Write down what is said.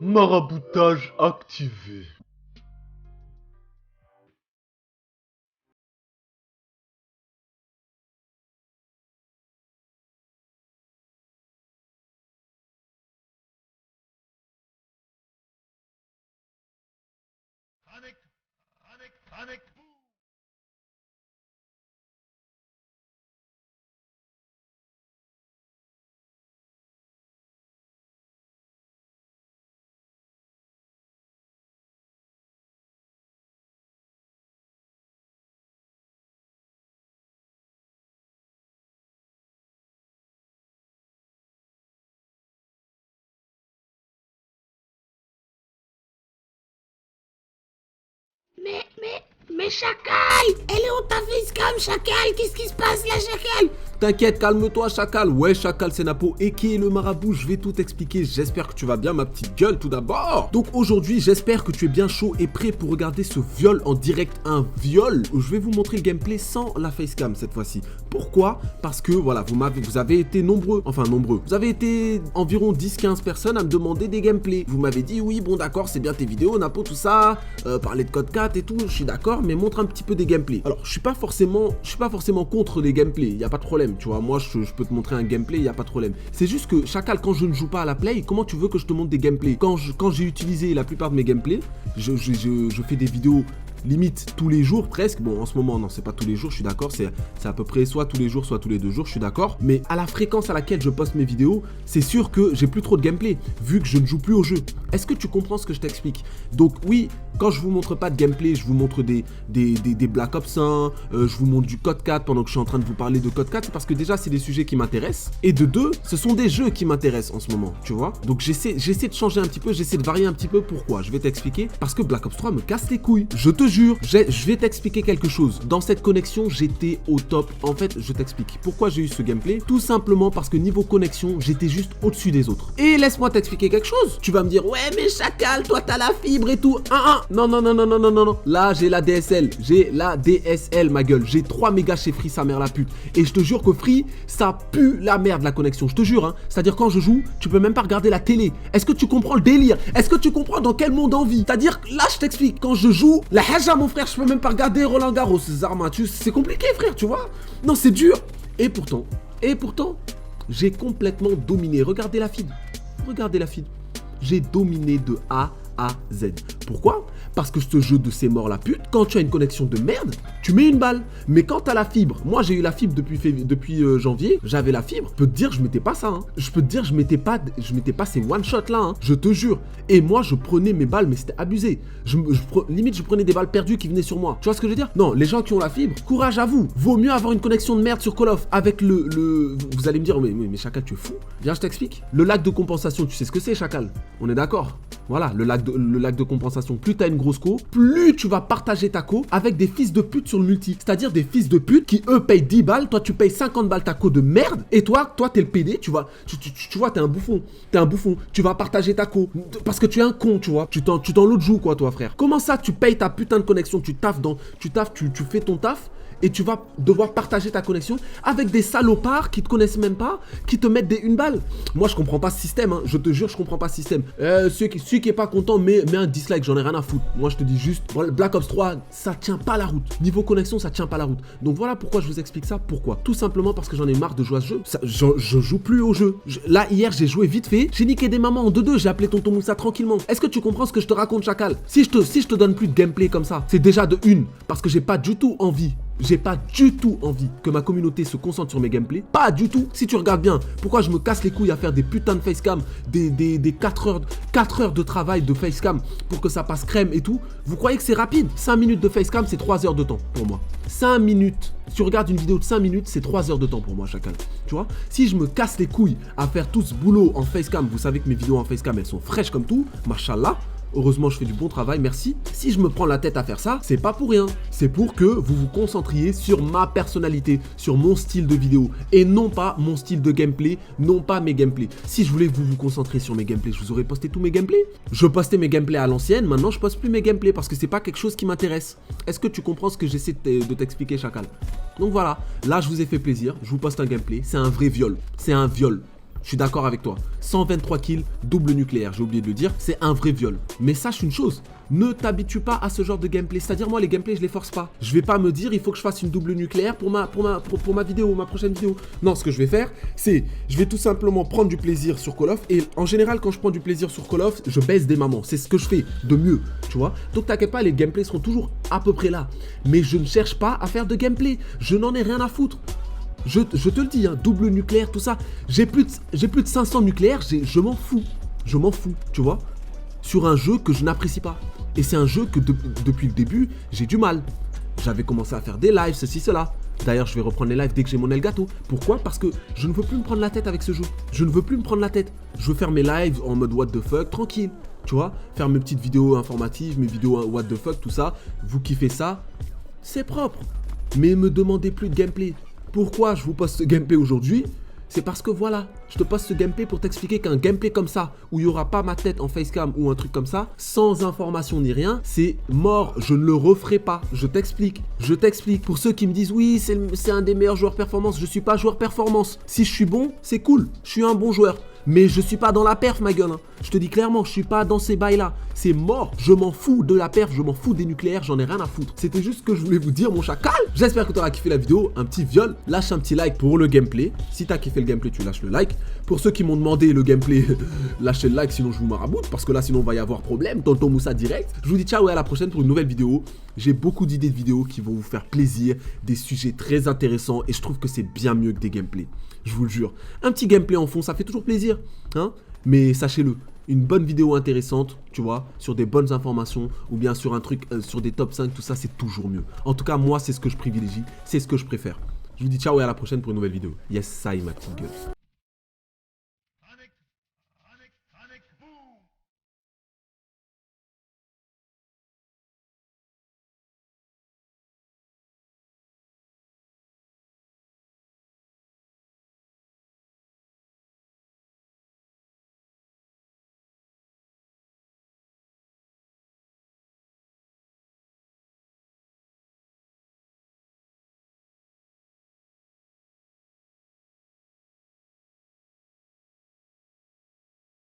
Maraboutage activé. Mais Chacal, elle est où ta facecam, Chacal? Qu'est-ce qui se passe là, Chacal? T'inquiète, calme-toi, Chacal. Ouais, Chacal, c'est Napo, et qui est le marabout. Je vais tout expliquer. J'espère que tu vas bien, ma petite gueule, tout d'abord. Donc aujourd'hui, j'espère que tu es bien chaud et prêt pour regarder ce viol en direct. Un viol où je vais vous montrer le gameplay sans la facecam cette fois-ci. Pourquoi? Parce que voilà, vous avez été nombreux. Enfin, nombreux. Vous avez été environ 10-15 personnes à me demander des gameplays. Vous m'avez dit, oui, bon, d'accord, c'est bien tes vidéos, Napo, tout ça. Parler de code 4 et tout. Je suis d'accord, mais montre un petit peu des gameplays. Alors, je suis pas forcément contre les gameplays. Il y a pas de problème. Tu vois, moi je peux te montrer un gameplay, il n'y a pas de problème. C'est juste que Chacal, quand je ne joue pas à la play, comment tu veux que je te montre des gameplays? Quand j'ai utilisé la plupart de mes gameplays, je fais des vidéos limite tous les jours presque. Bon, en ce moment, non, c'est pas tous les jours, je suis d'accord. C'est à peu près soit tous les jours, soit tous les 2 jours, je suis d'accord. Mais à la fréquence à laquelle je poste mes vidéos, c'est sûr que j'ai plus trop de gameplay, vu que je ne joue plus au jeu. Est-ce que tu comprends ce que je t'explique? Donc oui, quand je vous montre pas de gameplay, je vous montre des Black Ops 1, je vous montre du Code 4 pendant que je suis en train de vous parler de Code 4, c'est parce que déjà, c'est des sujets qui m'intéressent. Et de deux, ce sont des jeux qui m'intéressent en ce moment, tu vois. Donc j'essaie de changer un petit peu, j'essaie de varier un petit peu. Pourquoi? Je vais t'expliquer. Parce que Black Ops 3 me casse les couilles. Je te jure, je vais t'expliquer quelque chose. Dans cette connexion, j'étais au top. En fait, je t'explique pourquoi j'ai eu ce gameplay. Tout simplement parce que niveau connexion, j'étais juste au-dessus des autres. Et laisse-moi t'expliquer quelque chose. Tu vas me dire, ouais, mais Chacal, toi, t'as la fibre et tout. Non. Là, j'ai la DSL. J'ai la DSL, ma gueule. J'ai 3 mégas chez Free, sa mère la pute. Et je te jure que Free, ça pue la merde, la connexion. Je te jure, hein. C'est-à-dire, quand je joue, tu peux même pas regarder la télé. Est-ce que tu comprends le délire? Est-ce que tu comprends dans quel monde on vit? C'est-à-dire, là, je t'explique. Quand je joue, la haja, mon frère, je peux même pas regarder Roland Garros, Zarma. C'est compliqué, frère, tu vois? Non, c'est dur. Et pourtant, j'ai complètement dominé. Regardez la feed. J'ai dominé de A à Z. Pourquoi? Parce que ce jeu de ces morts la pute, quand tu as une connexion de merde, tu mets une balle. Mais quand tu as la fibre, moi j'ai eu la fibre depuis janvier, j'avais la fibre, je peux te dire je mettais pas ça, hein. Je peux te dire je mettais pas ces one shot là, hein. Je te jure. Et moi je prenais mes balles, mais c'était abusé. Limite je prenais des balles perdues qui venaient sur moi. Tu vois ce que je veux dire? Non, les gens qui ont la fibre, courage à vous. Vaut mieux avoir une connexion de merde sur Call of avec vous allez me dire mais Chacal tu es fou. Viens je t'explique. Le lac de compensation, tu sais ce que c'est, Chacal? On est d'accord? Voilà, le lac de compensation. Plus tu as une grosse co, plus tu vas partager ta co avec des fils de pute sur le multi. C'est-à-dire des fils de pute qui eux payent 10 balles, toi tu payes 50 balles ta co de merde, et toi t'es le PD, tu vois, t'es un bouffon. Tu vas partager ta co parce que tu es un con, tu vois. Tu t'en l'autre joue quoi, toi, frère. Comment ça tu payes ta putain de connexion, tu fais ton taf, et tu vas devoir partager ta connexion avec des salopards qui te connaissent même pas, qui te mettent une balle. Moi, je comprends pas ce système, hein. Je te jure, je comprends pas ce système. Celui qui est pas content, met un dislike, j'en ai rien à foutre. Moi, je te dis juste, Black Ops 3, ça tient pas la route. Niveau connexion, ça tient pas la route. Donc voilà pourquoi je vous explique ça. Pourquoi? Tout simplement parce que j'en ai marre de jouer à ce jeu. Je joue plus au jeu. Là, hier, j'ai joué vite fait. J'ai niqué des mamans en 2-2. J'ai appelé tonton Moussa tranquillement. Est-ce que tu comprends ce que je te raconte, Chacal? Si je te donne plus de gameplay comme ça, c'est déjà de une. Parce que j'ai pas du tout envie. J'ai pas du tout envie que ma communauté se concentre sur mes gameplays. Pas du tout. Si tu regardes bien, pourquoi je me casse les couilles à faire des putains de facecam, des 4 heures de travail de facecam pour que ça passe crème et tout. Vous croyez que c'est rapide? 5 minutes de facecam, c'est 3 heures de temps pour moi. 5 minutes. Si tu regardes une vidéo de 5 minutes, c'est 3 heures de temps pour moi, Chacal. Tu vois? Si je me casse les couilles à faire tout ce boulot en facecam, vous savez que mes vidéos en facecam, elles sont fraîches comme tout. Machallah. Heureusement, je fais du bon travail, merci. Si je me prends la tête à faire ça, c'est pas pour rien. C'est pour que vous vous concentriez sur ma personnalité, sur mon style de vidéo, et non pas mon style de gameplay, non pas mes gameplays. Si je voulais que vous vous concentriez sur mes gameplays, je vous aurais posté tous mes gameplays. Je postais mes gameplays à l'ancienne, maintenant je poste plus mes gameplays parce que c'est pas quelque chose qui m'intéresse. Est-ce que tu comprends ce que j'essaie de t'expliquer, Chacal? Donc voilà, là je vous ai fait plaisir, je vous poste un gameplay, c'est un vrai viol. C'est un viol. Je suis d'accord avec toi. 123 kills, double nucléaire, j'ai oublié de le dire, c'est un vrai viol. Mais sache une chose, ne t'habitue pas à ce genre de gameplay. C'est-à-dire moi les gameplays je les force pas. Je vais pas me dire il faut que je fasse une double nucléaire pour ma vidéo, ma prochaine vidéo. Non, ce que je vais faire, c'est je vais tout simplement prendre du plaisir sur Call of. Et en général quand je prends du plaisir sur Call of, je baisse des mamans. C'est ce que je fais de mieux, tu vois. Donc t'inquiète pas, les gameplays seront toujours à peu près là. Mais je ne cherche pas à faire de gameplay. Je n'en ai rien à foutre. Je te le dis, hein, double nucléaire, tout ça. J'ai plus de 500 nucléaires, je m'en fous. Je m'en fous, tu vois. Sur un jeu que je n'apprécie pas. Et c'est un jeu que depuis le début, j'ai du mal. J'avais commencé à faire des lives, ceci, cela. D'ailleurs, je vais reprendre les lives dès que j'ai mon Elgato. Pourquoi? Parce que je ne veux plus me prendre la tête avec ce jeu. Je ne veux plus me prendre la tête. Je veux faire mes lives en mode what the fuck, tranquille. Tu vois, faire mes petites vidéos informatives, mes vidéos what the fuck, tout ça. Vous kiffez ça, c'est propre. Mais me demandez plus de gameplay. Pourquoi je vous poste ce gameplay aujourd'hui? C'est parce que voilà, je te poste ce gameplay pour t'expliquer qu'un gameplay comme ça, où il n'y aura pas ma tête en facecam ou un truc comme ça, sans information ni rien, c'est mort, je ne le referai pas. Je t'explique. Pour ceux qui me disent oui, c'est un des meilleurs joueurs performance, je suis pas joueur performance. Si je suis bon, c'est cool, je suis un bon joueur. Mais je suis pas dans la perf, ma gueule. Hein. Je te dis clairement, je suis pas dans ces bails-là. C'est mort. Je m'en fous de la perf, je m'en fous des nucléaires, j'en ai rien à foutre. C'était juste ce que je voulais vous dire, mon chacal. J'espère que tu auras kiffé la vidéo. Un petit viol. Lâche un petit like pour le gameplay. Si tu as kiffé le gameplay, tu lâches le like. Pour ceux qui m'ont demandé le gameplay, lâchez le like, sinon je vous maraboute. Parce que là, sinon, il va y avoir problème. Tonton Moussa direct. Je vous dis ciao et à la prochaine pour une nouvelle vidéo. J'ai beaucoup d'idées de vidéos qui vont vous faire plaisir. Des sujets très intéressants. Et je trouve que c'est bien mieux que des gameplays. Je vous le jure. Un petit gameplay en fond, ça fait toujours plaisir. Hein? Mais sachez-le, une bonne vidéo intéressante, tu vois, sur des bonnes informations ou bien sur un truc, sur des top 5, tout ça, c'est toujours mieux. En tout cas, moi, c'est ce que je privilégie, c'est ce que je préfère. Je vous dis ciao et à la prochaine pour une nouvelle vidéo. Yes, ça y est, ma petite gueule.